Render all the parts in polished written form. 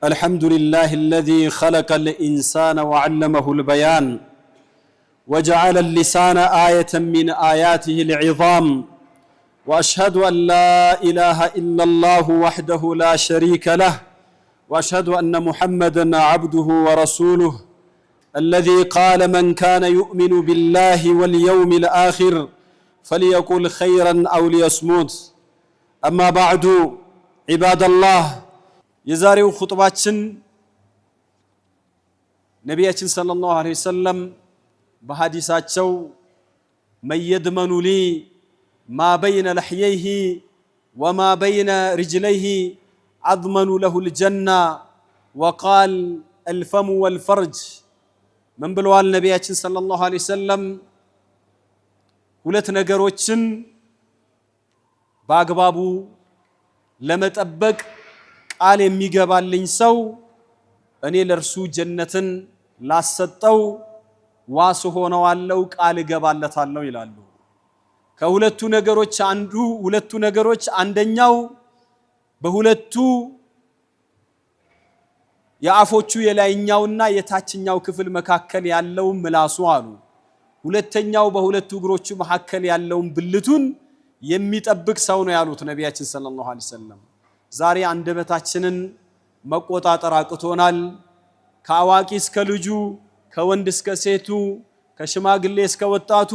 الحمد لله الذي خلق الإنسان وعلمه البيان وجعل اللسان آية من آياته العظام وأشهد أن لا إله إلا الله وحده لا شريك له وأشهد أن محمدًا عبده ورسوله الذي قال من كان يؤمن بالله واليوم الآخر فليقل خيرًا أو ليصمت أما بعد عباد الله የዛሬው ኹጥባችን ነብያችን ሰለላሁ ዐለይሂ ወሰለም በሐዲሳቸው መየድመኑ ሊ ማ በይነ ለህየይሂ ወማ በይነ ሪጅለይሂ አድመኑ ለሁ الجنة وقال الفم والفرج ምን ብለዋል ነብያችን ሰለላሁ ዐለይሂ ወሰለም ሁለት ነገሮችን በአግባቡ ለመጠበቅ ቃል የሚገባልኝ ሰው እኔ ለርሱ ጀነትን ላሰጠው ዋስ ሆነዋለው ቃል ገባለታለው ይላሉ። ከሁለቱ ነገሮች አንደኛው በሁለቱ የአፎቹ የላይኛውና የታችኛው ክፍል መካከል ያለው ምላሱ አሉ። ሁለተኛው በሁለቱ እግሮቹ መካከል ያለው ብልቱን የሚጠብቅ ሰው ነው ያሉት ነብያችን ሰለላሁ ዐለይሂ ወሰለም። ዛሬ አንደበታችንን መቆጣጠር አቅቶናል። ከአዋቂ እስከ ልጁ፣ ከወንድ እስከ ሴቱ፣ ከሽማግሌ እስከ ወጣቱ፣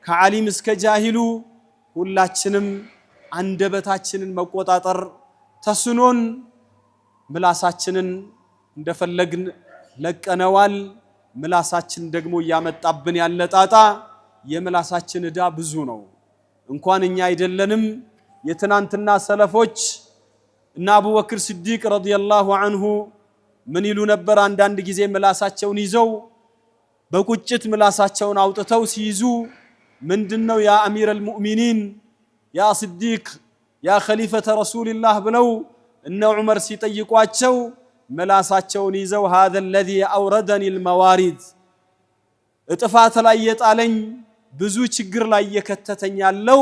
ከዓሊም እስከ ጃሂሉ ሁላችንም አንደበታችንን መቆጣጠር ተስኖን ምላሳችንን እንደፈለግን ለቀነዋል። ምላሳችን ደግሞ ያመጣብን ያለ ጣጣ የምላሳችን ዕዳ ብዙ ነው። እንኳን እኛ አይደለንም የትናንትና ሰለፎች እና አቡበክር ሲዲቅ ረዲየላሁ ዐንሁ ምን ይሉ ነበር? አንዳንድ ጊዜ ምላሳቸውን ይዘው በቁጭት ምላሳቸውን አውጥተው ሲይዙ ምንድነው ያ አሚረል ሙእሚኒን ያ ሲዲቅ ያ ኸሊፈተ ረሱልላህ ብለው እነ ዑመር ሲጠይቋቸው ምላሳቸውን ይዘው هذا الذي أوردني الموارد እጥፋት ላይ የጣለኝ ብዙ ችግር ላይ የከተተኝ ያለው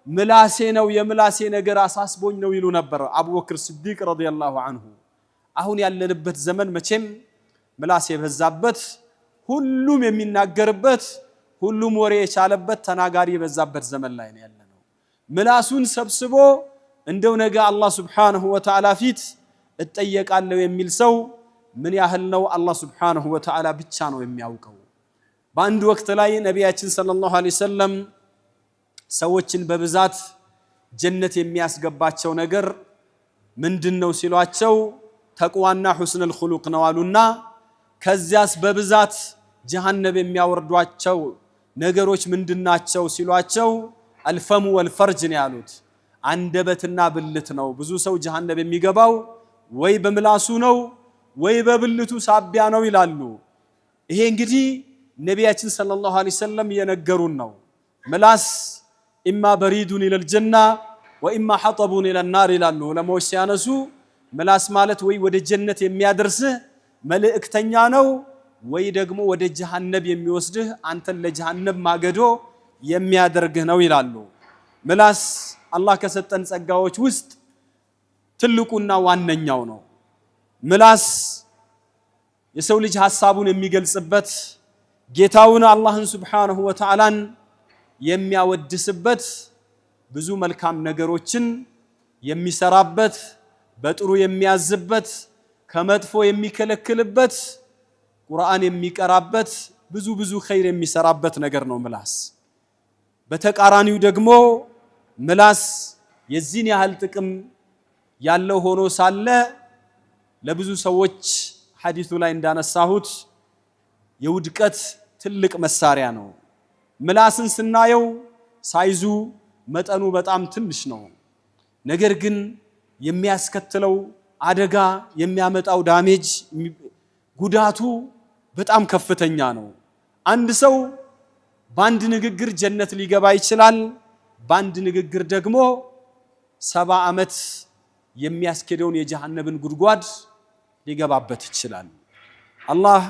ምላሴ ነው፣ የምላሴ ነገር አሳስቦኝ ነው ይሉ ነበር አቡበክር ሲዲቅ ረዲየላሁ ዐንሁ። አሁን ያለንበት ዘመን መቼም ምላስ የበዛበት ሁሉም የሚናገርበት ሁሉም ወሬ የቻለበት ተናጋሪ የበዛበት ዘመን ላይ ነው ያለነው። ምላሱን ሰብስቦ እንደው ነገ አላህ ሱብሓነሁ ወተዓላ ፊት እጠየቃለሁ የሚል ሰው ምን ያህል ነው አላህ ሱብሓነሁ ወተዓላ ብቻ ነው የሚያውቀው። በአንድ ወቅት ላይ ነብያችን ሰለላሁ ዐለይሂ ወሰለም ሰዎችን በብዛት ጀነት የሚያስገባቸው ነገር ምንድነው ሲሏቸው ተቅዋና ሁስነል ኹሉቅ ነው አሉና ከዚያስ በብዛት ጀሃነም የሚያወርዷቸው ነገሮች ምንድናቸው ሲሏቸው አልፈሙ ወልፈርጅ ነው ያሉት። አንደበትና ብልት ነው። ብዙ ሰው ጀሃነም የሚገባው ወይ በምላሱ ነው ወይ በብልቱ ሳቢያ ነው ይላሉ። ይሄ እንግዲህ ነብያችን ሰለላሁ ዐለይሂ ወሰለም የነገሩን ነው። ምላስ ኢማ በሪዱን ኢለል ጀና ወኢማ ሐጠቡን ኢለል ናር ይላሉ ለሞሽ ሲያነሱ። ምላስ ማለት ወይ ወደ ጀነት የሚያደርስህ መልእክተኛ ነው ወይ ደግሞ ወደ ጀሃነም የሚወስድህ አንተን ለጀሃነም ማገዶ የሚያደርግህ ነው ይላሉ። ምላስ አላህ ከሰጠን ጸጋዎች ውስጥ ትልቁና ዋነኛው ነው። ምላስ የሰው ልጅ ሐሳቡን የሚገልጽበት ጌታውን አላህን ሱብሓነሁ ወተዓላን የሚያወድስበት ብዙ መልካም ነገሮችን የሚሰራበት በጥሩ የሚያዝበት ከመጥፎ የሚከለክልበት ቁርአን የሚቀራበት ብዙ ኸይር የሚሰራበት ነገር ነው ምላስ። በተቃራኒው ደግሞ ምላስ የዚህን ያህል ጥቅም ያለው ሆኖ ሳለ ለብዙ ሰዎች ሐዲሱ ላይ እንዳነሳሁት የውድቀት ትልቅ መሳሪያ ነው። ምላስን ስናየው ሳይዙ መጠኑ በጣም ትንሽ ነው። ነገር ግን የሚያስከትለው አደጋ የሚያመጣው ዳሜጅ ጉዳቱ በጣም ከፍተኛ ነው። አንድ ሰው በአንድ ንግግር ጀነት ሊገባ ይችላል። በአንድ ንግግር ደግሞ 70 ዓመት የሚያስኬደውን የጀሃነምን ጉድጓድ ሊገባበት ይችላል። አላህ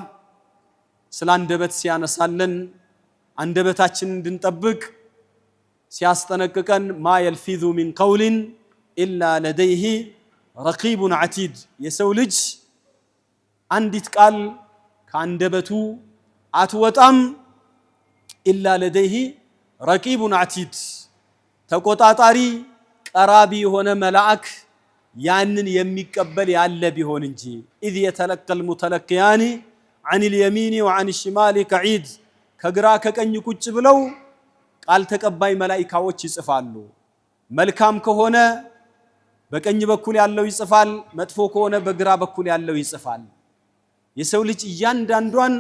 ስለ አንደበት ሲያነሳለን አንደበታችንን እንድንጠብቅ ሲያስጠነቅቀን ማ የልፊዙ ሚን ቀውሊን ኢላ ለደይሂ ረቂቡን ዓቲድ። የሰው ልጅ አንዲት ቃል ከአንደበቱ አትወጣም ኢላ ለደይሂ ረቂቡን ዓቲድ፣ ተቆጣጣሪ ቀራቢ የሆነ መልአክ ያንን የሚቀበል ያለ ቢሆን እንጂ። ኢዝ የተለቀል ሙተለቅያኒ ዐኒል የሚኒ ወዐን ሽማሊ ቀዒድ፣ ከግራ ከቀኝ ቁጭ ብለው ቃል ተቀባይ መላኢካዎች ይጽፋሉ። መልካም ከሆነ በቀኝ በኩል ያለው ይጽፋል፣ መጥፎ ከሆነ በግራ በኩል ያለው ይጽፋል። የሰው ልጅ እያንዳንዷን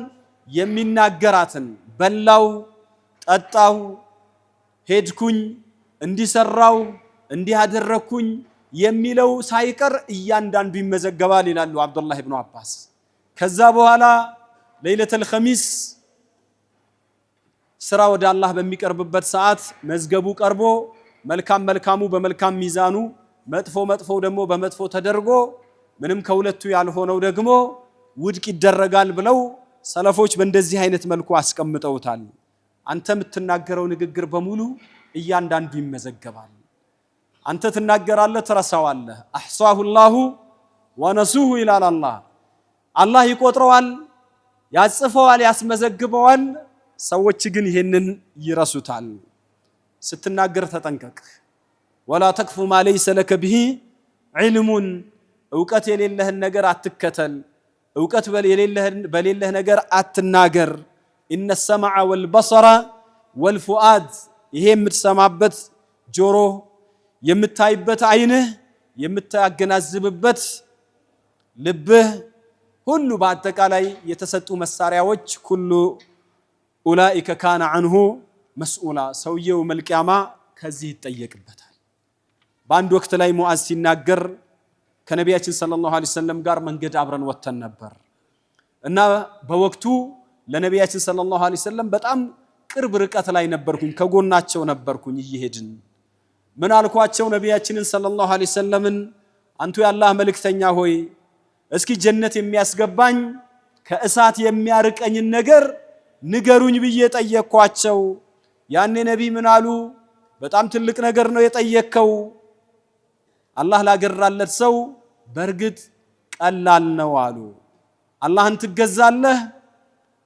የሚናገራትን በላው፣ ጠጣው፣ ሄድኩኝ፣ እንዲሰራው፣ እንዲያደረኩኝ የሚለው ሳይቀር እያንዳንዱ ይመዘገባል ይላሉ አብዱላህ ኢብኑ አባስ። ከዛ በኋላ ለይለተል ኸሚስ ስራ ወደ አላህ በሚቀርብበት ሰዓት መዝገቡ ቀርቦ መልካም መልካሙ በመልካም ሚዛኑ፣ መጥፎ መጥፎው ደግሞ በመጥፎ ተደርጎ ምንም ከሁለቱ ያልሆነው ደግሞ ውድቅ ይደረጋል ብለው ሰለፎች በእንደዚህ አይነት መልኩ አስቀምጠውታል። አንተ የምትናገረው ንግግር በሙሉ እያንዳንዱ ይመዘገባል። አንተ ትናገራለህ፣ ትረሳዋለህ። አሕሷሁ ላሁ ወነሱሁ ይላል አላህ። አላህ ይቆጥረዋል፣ ያጽፈዋል፣ ያስመዘግበዋል። ሰዎች ግን ይሄንን ይረሱታል። ስትናገር ተጠንቀቅ። ወላ ተክፉ ማ ለይሰ ለከ ቢሂ ዒልሙን፣ እውቀት የሌለህን ነገር አትከተል፣ እውቀት በሌለህ ነገር አትናገር። ኢነ ሰመዐ ወልበሰረ ወልፉአድ፣ ይሄ የምትሰማበት ጆሮ፣ የምታይበት አይንህ፣ የምታገናዝብበት ልብህ ሁሉ በአጠቃላይ የተሰጡ መሳሪያዎች ኩሉ ኡላኢከ ካነ ዐንሁ መስኡላ፣ ሰውየው መልቂያማ ከዚህ ይጠየቅበታል። በአንድ ወቅት ላይ ሙዓዝ ሲናገር ከነቢያችን ሰለላሁ ዐለይሂ ወሰለም ጋር መንገድ አብረን ወጥተን ነበር እና በወቅቱ ለነቢያችን ሰለላሁ ዐለይሂ ወሰለም በጣም ቅርብ ርቀት ላይ ነበርኩኝ፣ ከጎናቸው ነበርኩኝ እየሄድን። ምን አልኳቸው? ነቢያችንን ሰለላሁ ዐለይሂ ወሰለምን አንቱ የአላህ መልእክተኛ ሆይ እስኪ ጀነት የሚያስገባኝ ከእሳት የሚያርቀኝን ነገር ንገሩኝ ብዬ ጠየቅኳቸው። ያኔ ነቢይ ምን አሉ? በጣም ትልቅ ነገር ነው የጠየቅከው። አላህ ላገራለት ሰው በእርግጥ ቀላል ነው አሉ። አላህን ትገዛለህ፣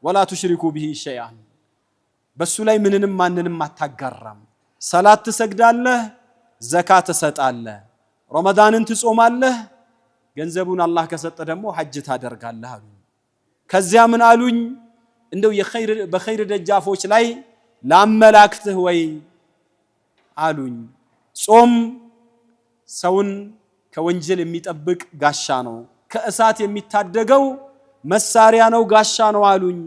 ወላ ቱሽሪኩ ቢሂ ሸይአን፣ በሱ ላይ ምንንም ማንንም አታጋራም። ሰላት ትሰግዳለህ፣ ዘካ ትሰጣለህ፣ ረመዳንን ትጾማለህ፣ ገንዘቡን አላህ ከሰጠ ደግሞ ሐጅ ታደርጋለህ አሉ። ከዚያ ምን አሉኝ? እንደው በኸይር ደጃፎች ላይ ላመላክትህ ወይ አሉኝ። ጾም ሰውን ከወንጀል የሚጠብቅ ጋሻ ነው፣ ከእሳት የሚታደገው መሳሪያ ነው፣ ጋሻ ነው አሉኝ።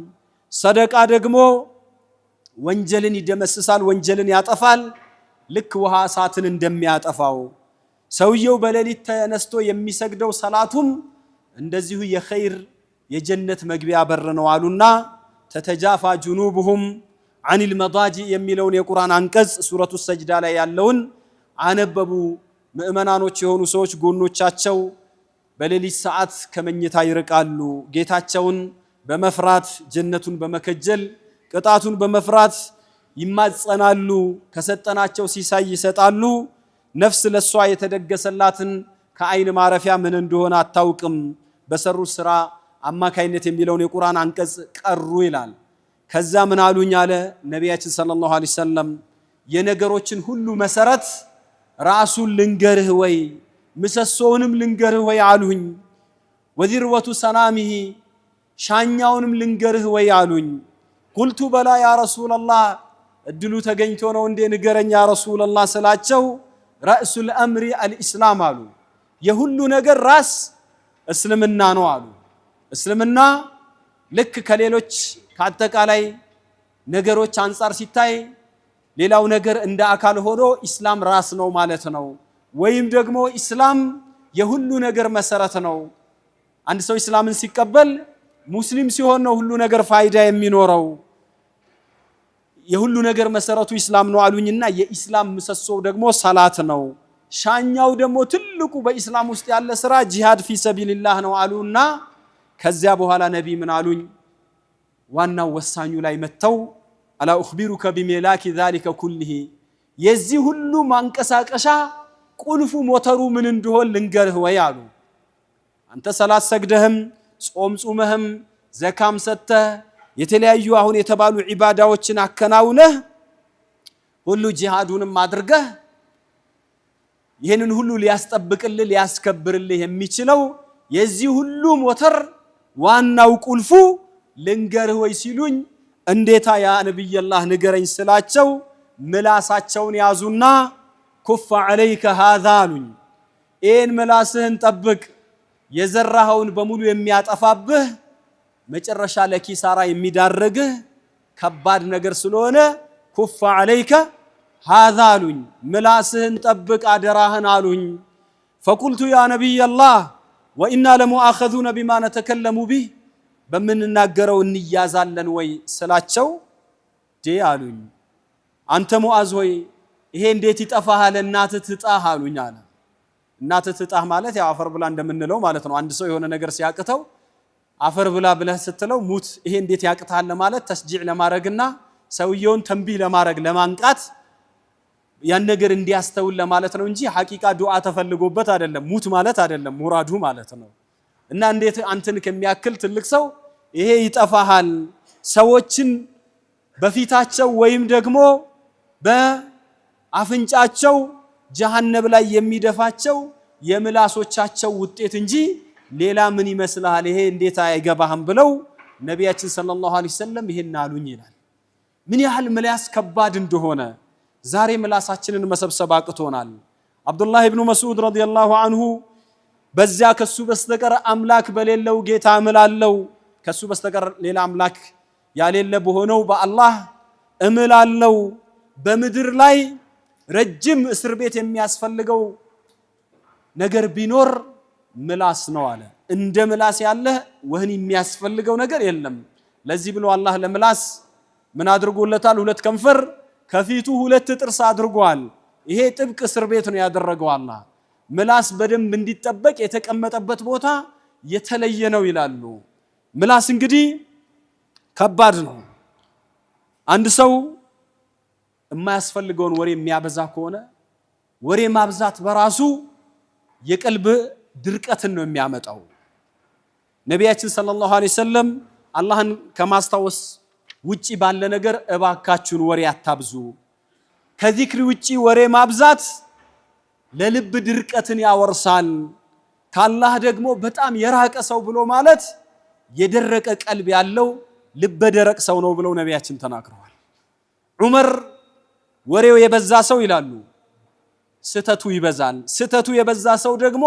ሰደቃ ደግሞ ወንጀልን ይደመስሳል፣ ወንጀልን ያጠፋል፣ ልክ ውሃ እሳትን እንደሚያጠፋው። ሰውየው በሌሊት ተነስቶ የሚሰግደው ሰላቱም እንደዚሁ የኸይር የጀነት መግቢያ በር ነው አሉና ተተጃፋ ጁኑብሁም ዐኒል መዳጂ የሚለውን የቁርአን አንቀጽ ሱረቱ ሰጅዳ ላይ ያለውን አነበቡ። ምእመናኖች የሆኑ ሰዎች ጎኖቻቸው በሌሊት ሰዓት ከመኝታ ይርቃሉ፣ ጌታቸውን በመፍራት ጀነቱን በመከጀል ቅጣቱን በመፍራት ይማጸናሉ፣ ከሰጠናቸው ሲሳይ ይሰጣሉ። ነፍስ ለሷ የተደገሰላትን ከአይን ማረፊያ ምን እንደሆነ አታውቅም፣ በሰሩት ስራ አማካይነት የሚለውን የቁርአን አንቀጽ ቀሩ ይላል። ከዛ ምን አሉኝ አለ ነቢያችን ሰለላሁ ዐለይሂ ወሰለም፣ የነገሮችን ሁሉ መሰረት ራሱን ልንገርህ ወይ ምሰሶውንም ልንገርህ ወይ አሉኝ። ወዚርወቱ ሰናሚሂ ሻኛውንም ልንገርህ ወይ አሉኝ። ቁልቱ በላ ያ ረሱለላህ፣ እድሉ ተገኝቶ ነው እንዴ ንገረኝ ያ ረሱለላህ ስላቸው፣ ረእሱል አምሪ አልኢስላም አሉ። የሁሉ ነገር ራስ እስልምና ነው አሉ። እስልምና ልክ ከሌሎች ከአጠቃላይ ነገሮች አንጻር ሲታይ ሌላው ነገር እንደ አካል ሆኖ ኢስላም ራስ ነው ማለት ነው። ወይም ደግሞ ኢስላም የሁሉ ነገር መሰረት ነው። አንድ ሰው ኢስላምን ሲቀበል ሙስሊም ሲሆን ነው ሁሉ ነገር ፋይዳ የሚኖረው። የሁሉ ነገር መሰረቱ ኢስላም ነው አሉኝና የኢስላም ምሰሶ ደግሞ ሰላት ነው። ሻኛው ደግሞ ትልቁ በኢስላም ውስጥ ያለ ስራ ጂሃድ ፊ ሰቢልላህ ነው አሉና ከዚያ በኋላ ነቢ ምን አሉኝ? ዋናው ወሳኙ ላይ መተው አላ اخبرك بملاك ذلك كله የዚህ ሁሉ ማንቀሳቀሻ ቁልፉ ሞተሩ ምን እንደሆነ ልንገርህ ወይ አሉ። አንተ ሰላት ሰግደህም ጾም ጾመህም ዘካም ሰጥተህ የተለያዩ አሁን የተባሉ ዒባዳዎችን አከናውነህ ሁሉ ጂሃዱንም አድርገህ ይሄንን ሁሉ ሊያስጠብቅልህ ሊያስከብርልህ የሚችለው የዚህ ሁሉ ሞተር ዋናው ቁልፉ ልንገርህ ወይ ሲሉኝ እንዴታ ያ ነብይላህ ንገረኝ ስላቸው ምላሳቸውን ያዙና ኩፍ عليك هذا አሉኝ። ይሄን ምላስህን ጠብቅ፣ የዘራኸውን በሙሉ የሚያጠፋብህ መጨረሻ ለኪሳራ የሚዳርግህ ከባድ ነገር ስለሆነ ኩፍ عليك هذا አሉኝ። ምላስህን ጠብቅ አደራህን አሉኝ። فقلت يا نبي الله وإنا لمؤاخذون بما نتكلم به በምንናገረው እንያዛለን ወይ ስላቸው አሉኝ አንተ ሙአዝ ሆይ ይሄ እንዴት ይጠፋሃል እናትህ ትጣህ አሉኝ አለ። እናትህ ትጣህ ማለት ያው አፈር ብላ እንደምንለው ማለት ነው። አንድ ሰው የሆነ ነገር ሲያቅተው አፈር ብላ ብለህ ስትለው ሙት ይሄ እንዴት ያቅታል ለማለት ተስጂዕ ለማድረግና ሰውየውን ተንቢህ ለማድረግ ለማንቃት ያን ነገር እንዲያስተውል ለማለት ነው እንጂ ሐቂቃ ዱዓ ተፈልጎበት አይደለም። ሙት ማለት አይደለም ሙራዱ ማለት ነው። እና እንዴት አንተን ከሚያክል ትልቅ ሰው ይሄ ይጠፋሃል ሰዎችን በፊታቸው ወይም ደግሞ በአፍንጫቸው ጀሃነም ላይ የሚደፋቸው የምላሶቻቸው ውጤት እንጂ ሌላ ምን ይመስልሃል ይሄ እንዴት አይገባህም ብለው ነቢያችን ሰለላሁ ዐለይሂ ወሰለም ይሄን አሉኝ ይላል። ምን ያህል ምላስ ከባድ እንደሆነ ዛሬ ምላሳችንን መሰብሰብ አቅቶናል። አብዱላህ ኢብኑ መስዑድ ረዲየላሁ ዐንሁ በዚያ ከሱ በስተቀር አምላክ በሌለው ጌታ እምላለሁ ከሱ በስተቀር ሌላ አምላክ ያሌለ በሆነው በአላህ እምላለሁ በምድር ላይ ረጅም እስር ቤት የሚያስፈልገው ነገር ቢኖር ምላስ ነው አለ። እንደ ምላስ ያለ ወህኒ የሚያስፈልገው ነገር የለም። ለዚህ ብሎ አላህ ለምላስ ምን አድርጎለታል? ሁለት ከንፈር ከፊቱ ሁለት ጥርስ አድርጓል። ይሄ ጥብቅ እስር ቤት ነው ያደረገው አላህ። ምላስ በደንብ እንዲጠበቅ የተቀመጠበት ቦታ የተለየ ነው ይላሉ። ምላስ እንግዲህ ከባድ ነው። አንድ ሰው የማያስፈልገውን ወሬ የሚያበዛ ከሆነ ወሬ ማብዛት በራሱ የቀልብ ድርቀትን ነው የሚያመጣው። ነቢያችን ሰለላሁ ዐለይሂ ወሰለም አላህን ከማስታወስ ውጪ ባለ ነገር እባካችሁን ወሬ አታብዙ፣ ከዚክር ውጪ ወሬ ማብዛት ለልብ ድርቀትን ያወርሳል፣ ካላህ ደግሞ በጣም የራቀ ሰው ብሎ ማለት የደረቀ ቀልብ ያለው ልበ ደረቅ ሰው ነው ብለው ነቢያችን ተናግረዋል። ዑመር ወሬው የበዛ ሰው ይላሉ ስተቱ ይበዛል፣ ስተቱ የበዛ ሰው ደግሞ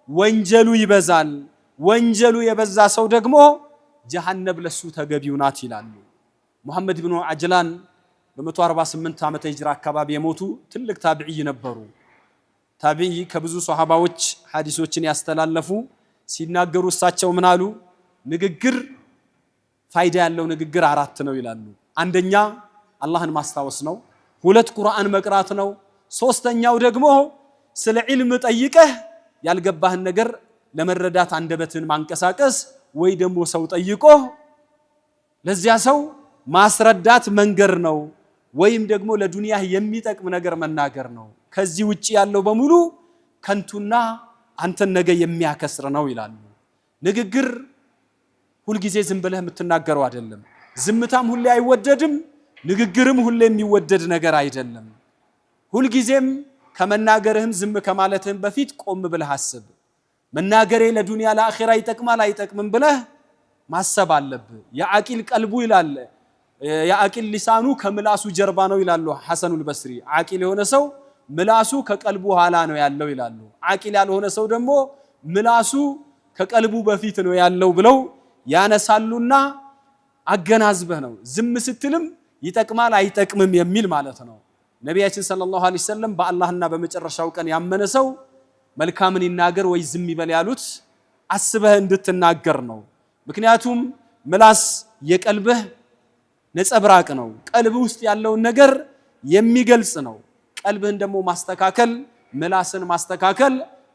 ወንጀሉ ይበዛል፣ ወንጀሉ የበዛ ሰው ደግሞ ጀሃነም ለሱ ተገቢው ናት ይላሉ። ሙሐመድ ብኑ አጅላን በ148 ዓመተ ሂጅራ አካባቢ የሞቱ ትልቅ ታቢዒ ነበሩ። ታቢዒ ከብዙ ሷሃባዎች ሐዲሶችን ያስተላለፉ ሲናገሩ እሳቸው ምን አሉ? ንግግር ፋይዳ ያለው ንግግር አራት ነው ይላሉ። አንደኛ አላህን ማስታወስ ነው፣ ሁለት ቁርአን መቅራት ነው፣ ሶስተኛው ደግሞ ስለ ዒልም ጠይቀህ ያልገባህን ነገር ለመረዳት አንደበትን ማንቀሳቀስ ወይ ደግሞ ሰው ጠይቆ ለዚያ ሰው ማስረዳት መንገር ነው፣ ወይም ደግሞ ለዱንያህ የሚጠቅም ነገር መናገር ነው። ከዚህ ውጪ ያለው በሙሉ ከንቱና አንተን ነገ የሚያከስር ነው ይላሉ። ንግግር ሁልጊዜ ዝም ብለህ የምትናገረው አይደለም። ዝምታም ሁሌ አይወደድም፣ ንግግርም ሁሌ የሚወደድ ነገር አይደለም። ሁልጊዜም ከመናገርህም ዝም ከማለትህም በፊት ቆም ብለህ አስብ። መናገሬ ለዱንያ ለአኺራ ይጠቅማል አይጠቅምም ብለህ ማሰብ አለብህ። የዓቂል ቀልቡ ይላል የዓቂል ሊሳኑ ከምላሱ ጀርባ ነው ይላሉ ሐሰኑል በስሪ። ዓቂል የሆነ ሰው ምላሱ ከቀልቡ ኋላ ነው ያለው ይላሉ። ዓቂል ያልሆነ ሰው ደግሞ ምላሱ ከቀልቡ በፊት ነው ያለው ብለው ያነሳሉና አገናዝበህ ነው ዝም ስትልም ይጠቅማል አይጠቅምም የሚል ማለት ነው። ነቢያችን ሰለላሁ ዐለይሂ ወሰለም በአላህና በመጨረሻው ቀን ያመነ ሰው መልካምን ይናገር ወይ ዝም ይበል ያሉት አስበህ እንድትናገር ነው። ምክንያቱም ምላስ የቀልብህ ነጸብራቅ ነው። ቀልብ ውስጥ ያለውን ነገር የሚገልጽ ነው። ቀልብህን ደግሞ ማስተካከል፣ ምላስን ማስተካከል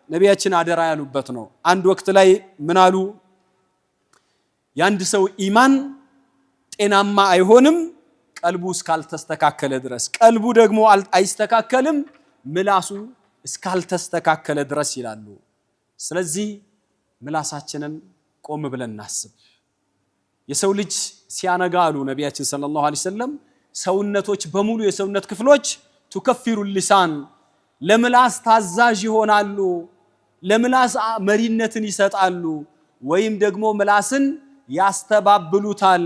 ነቢያችን አደራ ያሉበት ነው። አንድ ወቅት ላይ ምን አሉ? የአንድ ሰው ኢማን ጤናማ አይሆንም ቀልቡ እስካልተስተካከለ ድረስ፣ ቀልቡ ደግሞ አይስተካከልም ምላሱ እስካልተስተካከለ ድረስ ይላሉ። ስለዚህ ምላሳችንን ቆም ብለን እናስብ። የሰው ልጅ ሲያነጋ አሉ ነቢያችን ሰለላሁ ዐለይሂ ወሰለም ሰውነቶች በሙሉ የሰውነት ክፍሎች ቱከፊሩ ሊሳን ለምላስ ታዛዥ ይሆናሉ፣ ለምላስ መሪነትን ይሰጣሉ፣ ወይም ደግሞ ምላስን ያስተባብሉታል።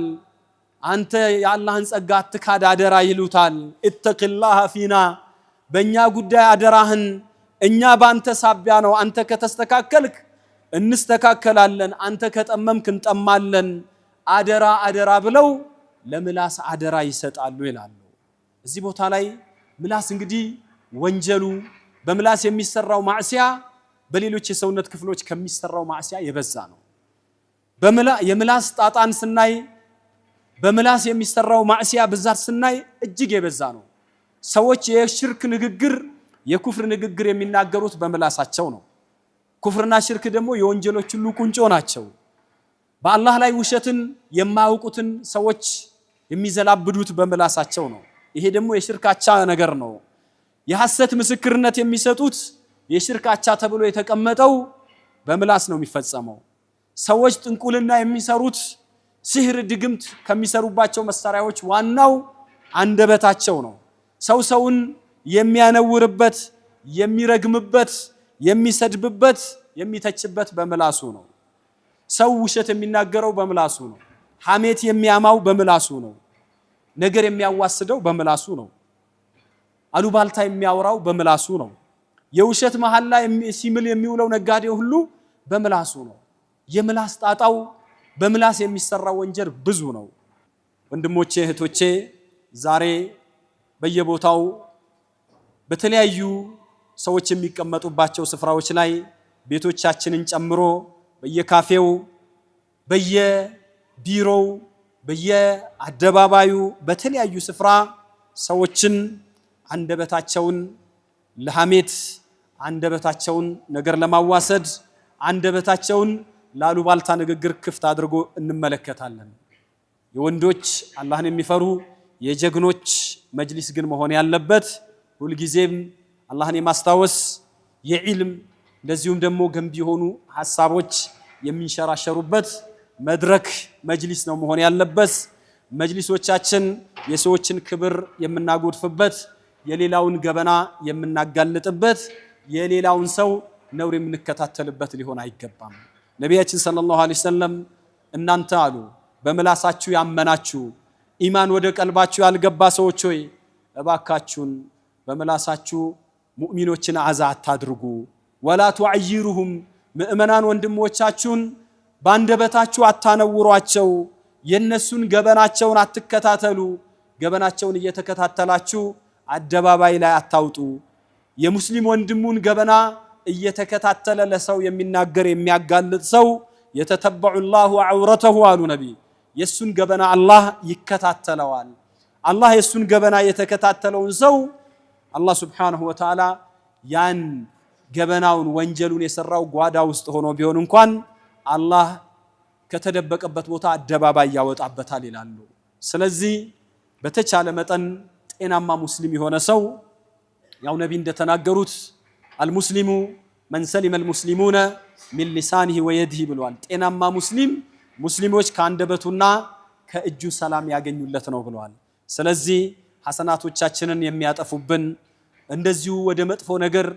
አንተ የአላህን ጸጋ አትካድ አደራ ይሉታል። ኢተቂላህ ፊና በእኛ ጉዳይ አደራህን፣ እኛ በአንተ ሳቢያ ነው፣ አንተ ከተስተካከልክ እንስተካከላለን፣ አንተ ከጠመምክ እንጠማለን፣ አደራ አደራ ብለው ለምላስ አደራ ይሰጣሉ ይላሉ። እዚህ ቦታ ላይ ምላስ እንግዲህ ወንጀሉ በምላስ የሚሰራው ማዕሲያ በሌሎች የሰውነት ክፍሎች ከሚሰራው ማዕሲያ የበዛ ነው። የምላስ ጣጣን ስናይ በምላስ የሚሰራው ማዕሲያ ብዛት ስናይ እጅግ የበዛ ነው። ሰዎች የሽርክ ንግግር የኩፍር ንግግር የሚናገሩት በምላሳቸው ነው። ኩፍርና ሽርክ ደግሞ የወንጀሎች ሁሉ ቁንጮ ናቸው። በአላህ ላይ ውሸትን የማያውቁትን ሰዎች የሚዘላብዱት በምላሳቸው ነው። ይሄ ደግሞ የሽርክ አቻ ነገር ነው። የሐሰት ምስክርነት የሚሰጡት የሽርክ አቻ ተብሎ የተቀመጠው በምላስ ነው የሚፈጸመው። ሰዎች ጥንቁልና የሚሰሩት ሲህር ድግምት ከሚሰሩባቸው መሳሪያዎች ዋናው አንደበታቸው ነው። ሰውን የሚያነውርበት፣ የሚረግምበት፣ የሚሰድብበት፣ የሚተችበት በምላሱ ነው። ሰው ውሸት የሚናገረው በምላሱ ነው። ሐሜት የሚያማው በምላሱ ነው። ነገር የሚያዋስደው በምላሱ ነው። አሉባልታ የሚያወራው በምላሱ ነው። የውሸት መሐላ ሲምል የሚውለው ነጋዴ ሁሉ በምላሱ ነው። የምላስ ጣጣው በምላስ የሚሰራው ወንጀል ብዙ ነው። ወንድሞቼ እህቶቼ፣ ዛሬ በየቦታው በተለያዩ ሰዎች የሚቀመጡባቸው ስፍራዎች ላይ ቤቶቻችንን ጨምሮ በየካፌው፣ በየቢሮው፣ በየአደባባዩ በተለያዩ ስፍራ ሰዎችን አንደበታቸውን ለሐሜት፣ አንደበታቸውን ነገር ለማዋሰድ፣ አንደበታቸውን ላሉባልታ ንግግር ክፍት አድርጎ እንመለከታለን። የወንዶች አላህን የሚፈሩ የጀግኖች መጅሊስ ግን መሆን ያለበት ሁልጊዜም አላህን የማስታወስ የዒልም እንደዚሁም ደግሞ ገንቢ የሆኑ ሐሳቦች የሚንሸራሸሩበት መድረክ መጅሊስ ነው መሆን ያለበት። መጅሊሶቻችን የሰዎችን ክብር የምናጎድፍበት፣ የሌላውን ገበና የምናጋልጥበት፣ የሌላውን ሰው ነውር የምንከታተልበት ሊሆን አይገባም። ነቢያችን ሰለላሁ ዐለይሂ ወሰለም እናንተ አሉ በምላሳችሁ ያመናችሁ ኢማን ወደ ቀልባችሁ ያልገባ ሰዎች ሆይ እባካችሁን በምላሳችሁ ሙእሚኖችን አዛ አታድርጉ። ወላ ቱዐይሩሁም ምእመናን ወንድሞቻችሁን ባንደበታችሁ አታነውሯቸው። የነሱን ገበናቸውን አትከታተሉ። ገበናቸውን እየተከታተላችሁ አደባባይ ላይ አታውጡ። የሙስሊም ወንድሙን ገበና እየተከታተለ ለሰው የሚናገር የሚያጋልጥ ሰው የተተበዑ ላሁ ዐውረተሁ አሉ ነቢ። የሱን ገበና አላህ ይከታተለዋል። አላህ የሱን ገበና የተከታተለውን ሰው አላህ ሱብሓነሁ ወተዓላ ያን ገበናውን ወንጀሉን የሰራው ጓዳ ውስጥ ሆኖ ቢሆን እንኳን አላህ ከተደበቀበት ቦታ አደባባይ ያወጣበታል ይላሉ። ስለዚህ በተቻለ መጠን ጤናማ ሙስሊም የሆነ ሰው ያው ነቢ እንደተናገሩት አልሙስሊሙ መን ሰሊመ አልሙስሊሙነ ሚን ሊሳኒሂ ወየዲሂ ብለዋል። ጤናማ ሙስሊም ሙስሊሞች ከአንደበቱና ከእጁ ሰላም ያገኙለት ነው ብለዋል። ስለዚህ ሐሰናቶቻችንን የሚያጠፉብን እንደዚሁ ወደ መጥፎ ነገር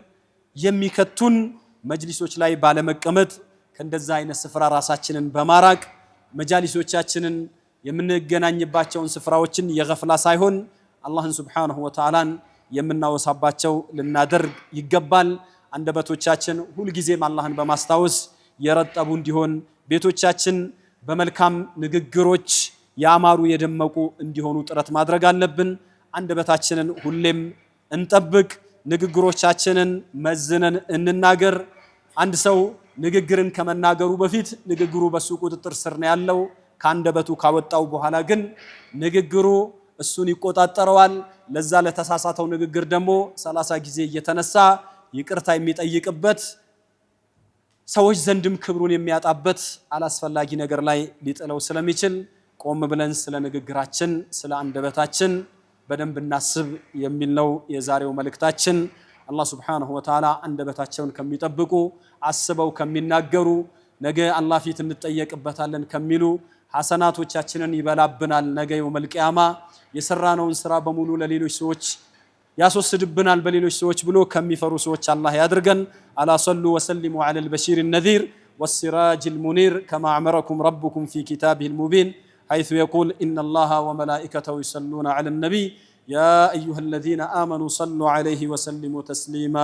የሚከቱን መጅሊሶች ላይ ባለመቀመጥ ከእንደዛ አይነት ስፍራ ራሳችንን በማራቅ መጃሊሶቻችንን የምንገናኝባቸውን ስፍራዎችን የገፍላ ሳይሆን አላህን ሱብሓነሁ ወተዓላን የምናወሳባቸው ልናደርግ ይገባል። አንደበቶቻችን ሁልጊዜም አላህን በማስታወስ የረጠቡ እንዲሆን፣ ቤቶቻችን በመልካም ንግግሮች ያማሩ የደመቁ እንዲሆኑ ጥረት ማድረግ አለብን። አንደበታችንን ሁሌም እንጠብቅ፣ ንግግሮቻችንን መዝነን እንናገር። አንድ ሰው ንግግርን ከመናገሩ በፊት ንግግሩ በሱ ቁጥጥር ስር ነው ያለው። ካንደበቱ ካወጣው በኋላ ግን ንግግሩ እሱን ይቆጣጠረዋል። ለዛ ለተሳሳተው ንግግር ደግሞ 30 ጊዜ እየተነሳ ይቅርታ የሚጠይቅበት ሰዎች ዘንድም ክብሩን የሚያጣበት አላስፈላጊ ነገር ላይ ሊጥለው ስለሚችል ቆም ብለን ስለ ንግግራችን ስለ አንደበታችን በደንብ እናስብ የሚል ነው የዛሬው መልእክታችን። አላህ ሱብሓነሁ ወተዓላ አንደበታቸውን ከሚጠብቁ አስበው ከሚናገሩ ነገ አላህ ፊት እንጠየቅበታለን ከሚሉ ሐሰናቶቻችንን ይበላብናል ነገ የውመል ቂያማ የሰራነውን ስራ በሙሉ ለሌሎች ሰዎች ያስወስድብናል በሌሎች ሰዎች ብሎ ከሚፈሩ ሰዎች አላህ ያድርገን። አላ ሰሉ ወሰሊሙ ዐለል በሺር ነዚር ወሲራጅ ልሙኒር ከማ አመረኩም ረቡኩም ፊ ኪታቢሂል ሙቢን ሐይሱ የቁል ኢነላሃ ወመላኢከተሁ ይሰሉነ ዐለን ነቢይ ያ አዩሀለዚነ አመኑ ሰሉ ዐለይሂ ወሰሊሙ ተስሊማ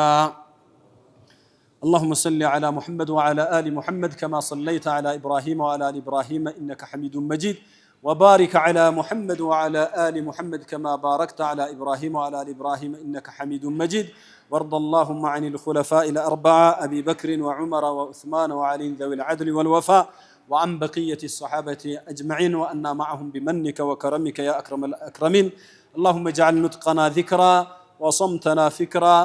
اللهم صل على محمد وعلى آل محمد كما صليت على إبراهيم وعلى آل إبراهيم إنك حميد مجيد وبارك على محمد وعلى آل محمد كما باركت على إبراهيم وعلى آل إبراهيم إنك حميد مجيد وارض اللهم عن الخلفاء الأربعة أبي بكر وعمر وعثمان وعلي ذوي العدل والوفاء وعن بقية الصحابة أجمعين وأنا معهم بمنك وكرمك يا أكرم الأكرمين اللهم اجعل نطقنا ذكرا وصمتنا فكرا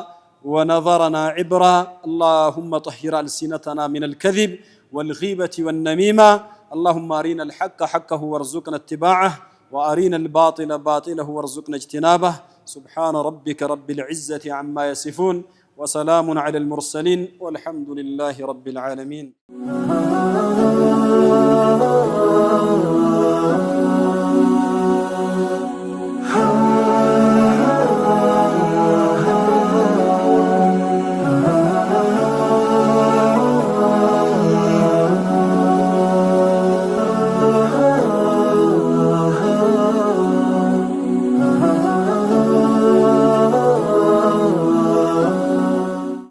ونظرنا عبرا اللهم طهر ألسنتنا من الكذب والغيبة والنميمة اللهم أرنا الحق حقه وارزقنا اتباعه وأرنا الباطل باطله وارزقنا اجتنابه سبحان ربك رب العزة عما يصفون وسلام على المرسلين والحمد لله رب العالمين